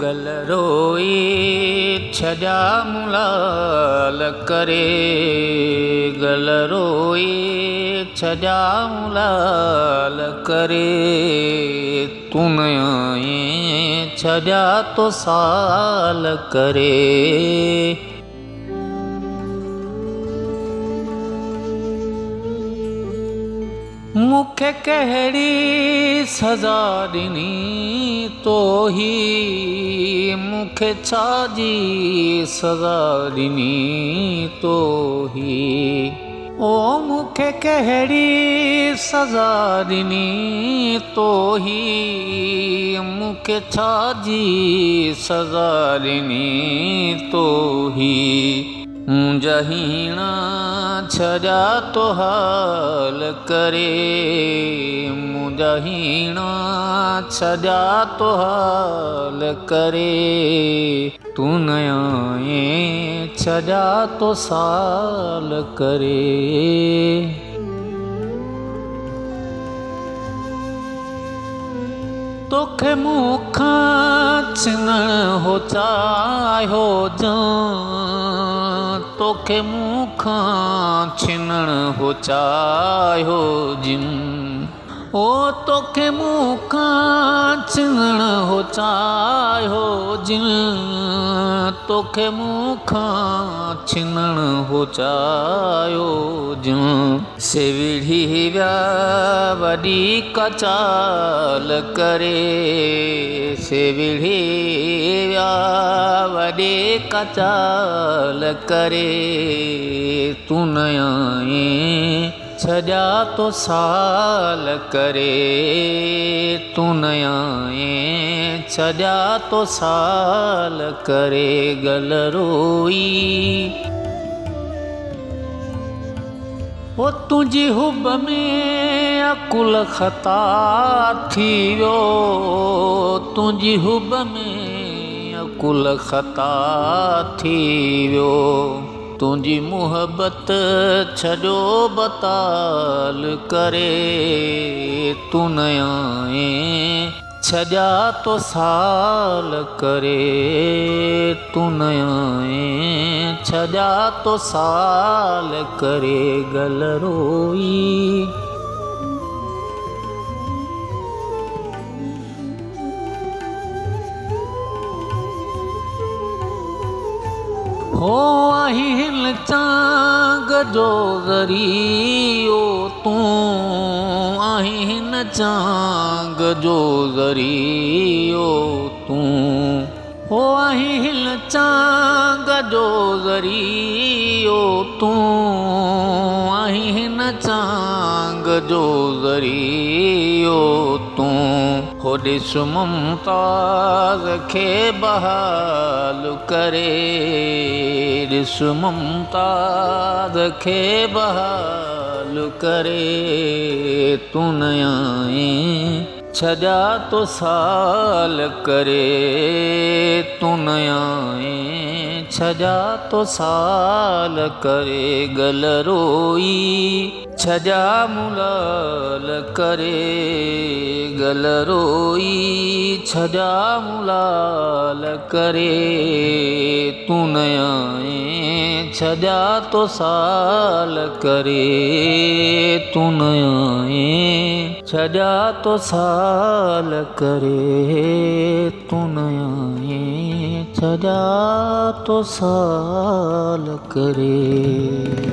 गल रोई छजा मुलाल करे, गल रोई छजा मुलाल करे, तू न आए छजा तो साल करे। मुखे कहिड़ी सज़ा ॾिनी तो ही, मुखे छाजी सज़ा ॾिनी तो ही, ओ मुखे कहिड़ी सज़ा ॾिनी तो ही, मुखे छाजी सज़ा ॾिनी तो ही, मुंहिंजा हीणा छजा तो हाल करे, मुंहिंजा हीणा छजा तो हाल करे, तू न आए छजा तो साल करे। तोखे मूंखां छिनण हो चाहियो जान, तोखे मूंखां छिनण हो चाहियो जिन, ओ तोखे मूंखां छिनण हो चाहियो जिन, तोखे मूंखां छिनण हो चाहियो जिन, सेविड़ी विया वॾी कचाल करे, सेविड़ी विया वॾी कचाल करे, तू न आए छजा तो साल करे, तू न आए छजा तो साल करे। गल रोई ओ तुझी हुब में अकुल ख़ता थी वियो, तुझी हुब में अकुल ख़ता थी वियो, तुझी मुहबत छॾो बताल करे, तू न आए छजा तो साल करे, तू न आए छजा तो साल करे। गल रोई हो आही हिल चांग जो ज़रियो तू, आही हिन चांग जो ज़रियो तू, हो आही हिल चांग जो ज़रियो तू, आही हिन चांग जो ज़रियो तू, हो ॾिस मुमताज़ खे बहाल करे, ॾिस मुमताज़ खे बहाल करे, तू न आए छजा तो साल करे, तू न आए छजा तो साल करे। गल रोई छजा मुलाल करे, गल रोई छजा मुलाल करे, तू न आए छजा तो साल करे, तू न आए छजा तो साल करे, तू न आए छजा तो साल करे।